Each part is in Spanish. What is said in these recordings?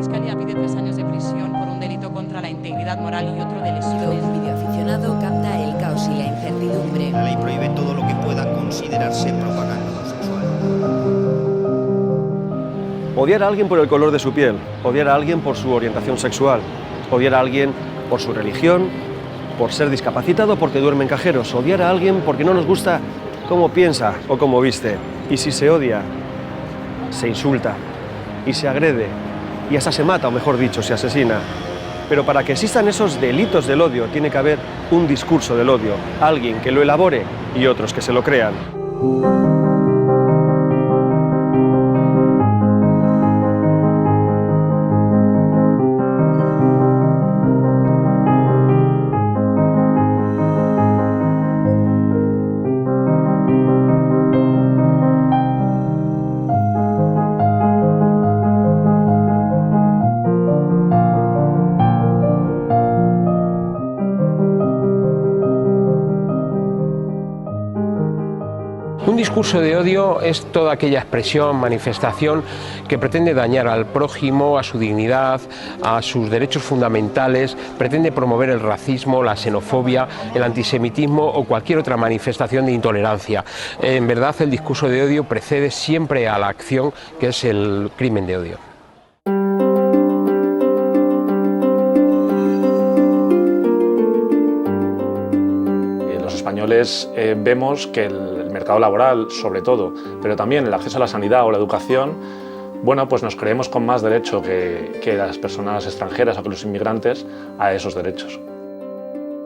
Fiscalía pide 3 años de prisión por un delito contra la integridad moral y otro de lesiones. Un videoaficionado capta el caos y la incertidumbre. La ley prohíbe todo lo que pueda considerarse propaganda homosexual. Odiar a alguien por el color de su piel, odiar a alguien por su orientación sexual, odiar a alguien por su religión, por ser discapacitado, porque duerme en cajeros, odiar a alguien porque no nos gusta cómo piensa o cómo viste. Y si se odia, se insulta y se agrede y hasta se mata, o mejor dicho, se asesina. Pero para que existan esos delitos del odio tiene que haber un discurso del odio, alguien que lo elabore y otros que se lo crean. Un discurso de odio es toda aquella expresión, manifestación que pretende dañar al prójimo, a su dignidad, a sus derechos fundamentales, pretende promover el racismo, la xenofobia, el antisemitismo o cualquier otra manifestación de intolerancia. En verdad, el discurso de odio precede siempre a la acción, que es el crimen de odio. Los españoles vemos que el mercado laboral, sobre todo, pero también el acceso a la sanidad o la educación, bueno, pues nos creemos con más derecho que las personas extranjeras o que los inmigrantes a esos derechos.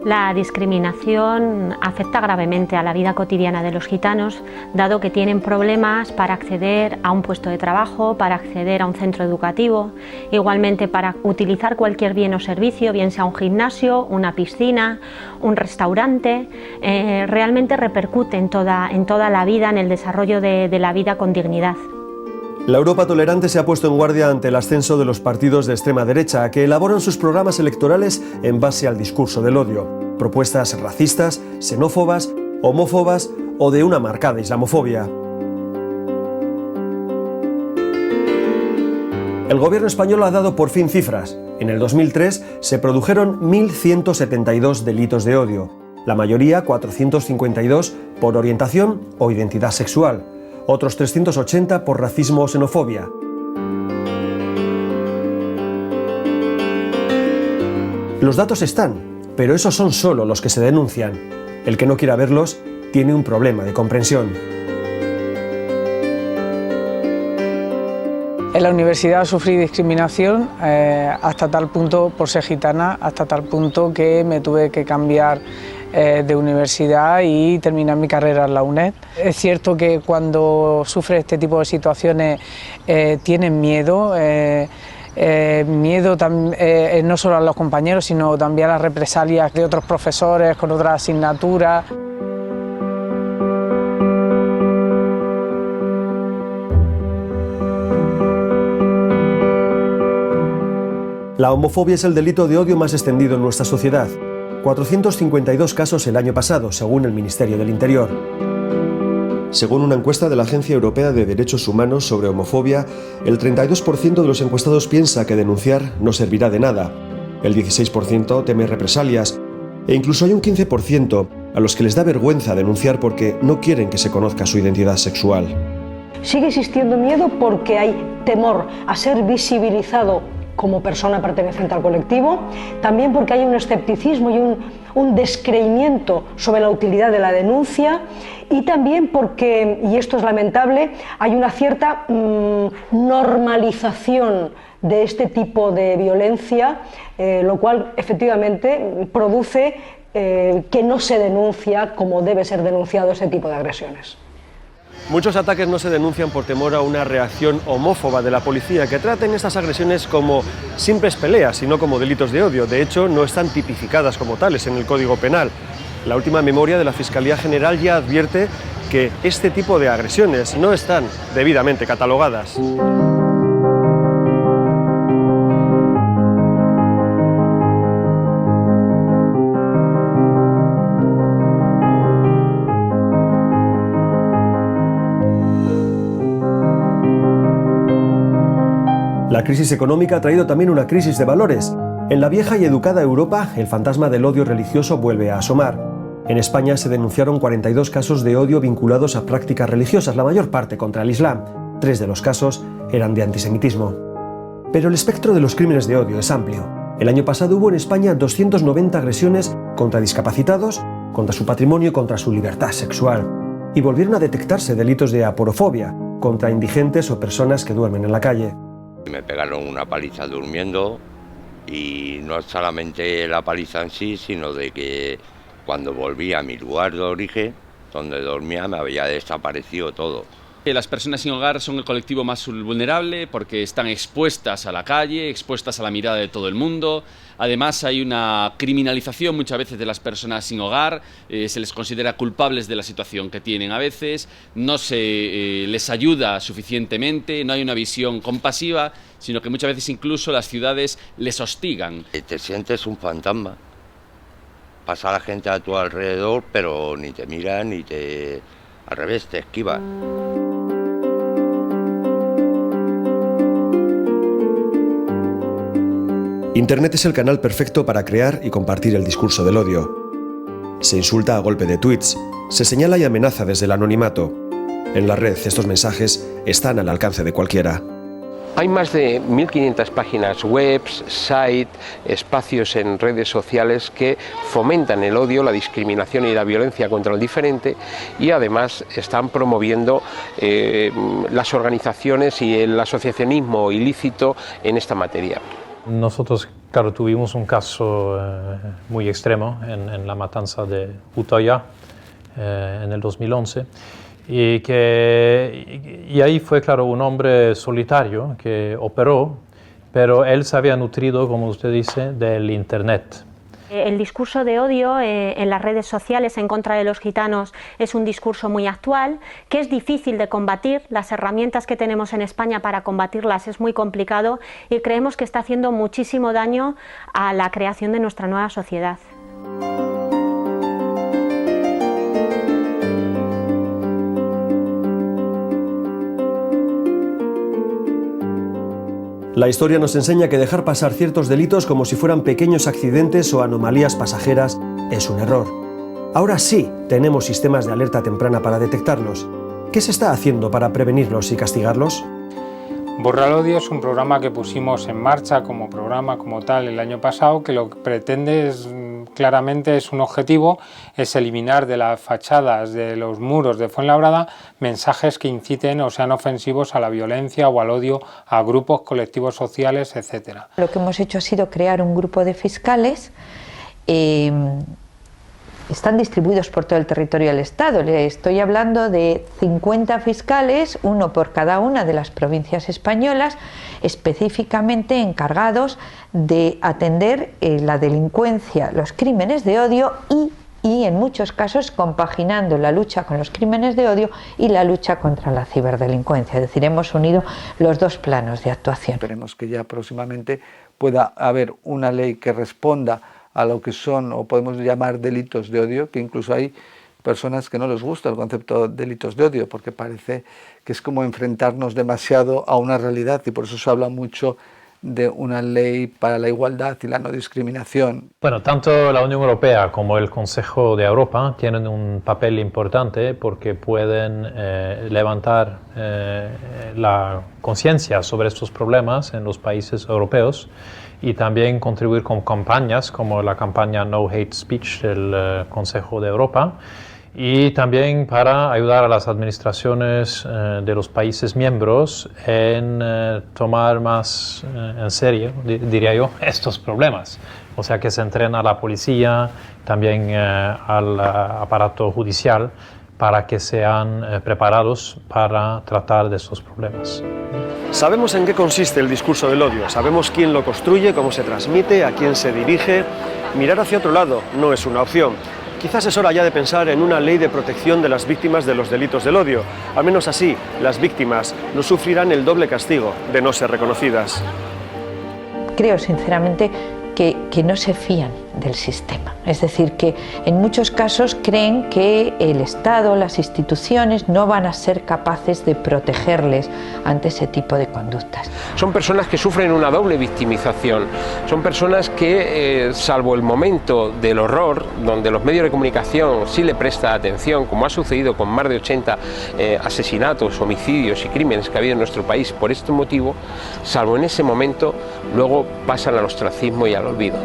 La discriminación afecta gravemente a la vida cotidiana de los gitanos, dado que tienen problemas para acceder a un puesto de trabajo, para acceder a un centro educativo, igualmente para utilizar cualquier bien o servicio, bien sea un gimnasio, una piscina, un restaurante. Realmente repercute en toda la vida, en el desarrollo de la vida con dignidad. La Europa tolerante se ha puesto en guardia ante el ascenso de los partidos de extrema derecha, que elaboran sus programas electorales en base al discurso del odio. Propuestas racistas, xenófobas, homófobas o de una marcada islamofobia. El gobierno español ha dado por fin cifras. En el 2003 se produjeron 1.172 delitos de odio, la mayoría 452 por orientación o identidad sexual. Otros 380 por racismo o xenofobia. Los datos están, pero esos son solo los que se denuncian. El que no quiera verlos tiene un problema de comprensión. En la universidad sufrí discriminación hasta tal punto, por ser gitana, hasta tal punto que me tuve que cambiar de universidad y terminar mi carrera en la UNED. Es cierto que cuando sufres este tipo de situaciones tienen miedo, no solo a los compañeros, sino también a las represalias de otros profesores con otras asignaturas. La homofobia es el delito de odio más extendido en nuestra sociedad. 452 casos el año pasado, según el Ministerio del Interior. Según una encuesta de la Agencia Europea de Derechos Humanos sobre homofobia, el 32% de los encuestados piensa que denunciar no servirá de nada. El 16% teme represalias e incluso hay un 15% a los que les da vergüenza denunciar porque no quieren que se conozca su identidad sexual. Sigue existiendo miedo porque hay temor a ser visibilizado como persona perteneciente al colectivo, también porque hay un escepticismo y un descreimiento sobre la utilidad de la denuncia, y también porque, y esto es lamentable, hay una cierta normalización de este tipo de violencia, lo cual efectivamente produce que no se denuncia como debe ser denunciado ese tipo de agresiones. Muchos ataques no se denuncian por temor a una reacción homófoba de la policía, que traten estas agresiones como simples peleas y no como delitos de odio. De hecho, no están tipificadas como tales en el Código Penal. La última memoria de la Fiscalía General ya advierte que este tipo de agresiones no están debidamente catalogadas. La crisis económica ha traído también una crisis de valores. En la vieja y educada Europa, el fantasma del odio religioso vuelve a asomar. En España se denunciaron 42 casos de odio vinculados a prácticas religiosas, la mayor parte contra el Islam. 3 de los casos eran de antisemitismo. Pero el espectro de los crímenes de odio es amplio. El año pasado hubo en España 290 agresiones contra discapacitados, contra su patrimonio y contra su libertad sexual. Y volvieron a detectarse delitos de aporofobia contra indigentes o personas que duermen en la calle. Me pegaron una paliza durmiendo y no solamente la paliza en sí, sino de que cuando volví a mi lugar de origen, donde dormía, me había desaparecido todo. Las personas sin hogar son el colectivo más vulnerable porque están expuestas a la calle, expuestas a la mirada de todo el mundo. Además hay una criminalización muchas veces de las personas sin hogar, se les considera culpables de la situación que tienen a veces, no se les ayuda suficientemente, no hay una visión compasiva, sino que muchas veces incluso las ciudades les hostigan. Te sientes un fantasma, pasa la gente a tu alrededor, pero ni te mira ni te... al revés, te esquiva. Internet es el canal perfecto para crear y compartir el discurso del odio. Se insulta a golpe de tweets, se señala y amenaza desde el anonimato. En la red estos mensajes están al alcance de cualquiera. Hay más de 1.500 páginas web, sites, espacios en redes sociales que fomentan el odio, la discriminación y la violencia contra el diferente y además están promoviendo las organizaciones y el asociacionismo ilícito en esta materia. Nosotros, claro, tuvimos un caso muy extremo en la matanza de Utoya en el 2011 y ahí fue, claro, un hombre solitario que operó, pero él se había nutrido, como usted dice, del Internet. El discurso de odio en las redes sociales en contra de los gitanos es un discurso muy actual, que es difícil de combatir. Las herramientas que tenemos en España para combatirlas es muy complicado y creemos que está haciendo muchísimo daño a la creación de nuestra nueva sociedad. La historia nos enseña que dejar pasar ciertos delitos como si fueran pequeños accidentes o anomalías pasajeras es un error. Ahora sí tenemos sistemas de alerta temprana para detectarlos. ¿Qué se está haciendo para prevenirlos y castigarlos? Borra el Odio es un programa que pusimos en marcha como programa como tal el año pasado, que lo que pretende es, claramente es un objetivo, es eliminar de las fachadas de los muros de Fuenlabrada mensajes que inciten o sean ofensivos a la violencia o al odio a grupos, colectivos sociales, etc. Lo que hemos hecho ha sido crear un grupo de fiscales. Están distribuidos por todo el territorio del Estado. Le estoy hablando de 50 fiscales, uno por cada una de las provincias españolas, específicamente encargados de atender la delincuencia, los crímenes de odio y en muchos casos compaginando la lucha con los crímenes de odio y la lucha contra la ciberdelincuencia. Es decir, hemos unido los dos planos de actuación. Esperemos que ya próximamente pueda haber una ley que responda a lo que son, o podemos llamar, delitos de odio, que incluso hay personas que no les gusta el concepto de delitos de odio, porque parece que es como enfrentarnos demasiado a una realidad, y por eso se habla mucho de una ley para la igualdad y la no discriminación. Bueno, tanto la Unión Europea como el Consejo de Europa tienen un papel importante porque pueden levantar la conciencia sobre estos problemas en los países europeos y también contribuir con campañas como la campaña No Hate Speech del Consejo de Europa y también para ayudar a las administraciones de los países miembros en tomar más en serio, diría yo, estos problemas. O sea, que se entrena a la policía, también al aparato judicial, para que sean preparados para tratar de estos problemas. Sabemos en qué consiste el discurso del odio, sabemos quién lo construye, cómo se transmite, a quién se dirige. Mirar hacia otro lado no es una opción. Quizás es hora ya de pensar en una ley de protección de las víctimas de los delitos del odio. Al menos así, las víctimas no sufrirán el doble castigo de no ser reconocidas. Creo sinceramente que no se fían del sistema. Es decir, que en muchos casos creen que el Estado, las instituciones no van a ser capaces de protegerles ante ese tipo de conductas. Son personas que sufren una doble victimización, son personas que, salvo el momento del horror, donde los medios de comunicación sí le prestan atención, como ha sucedido con más de 80 asesinatos, homicidios y crímenes que ha habido en nuestro país por este motivo, salvo en ese momento, luego pasan al ostracismo y al olvido.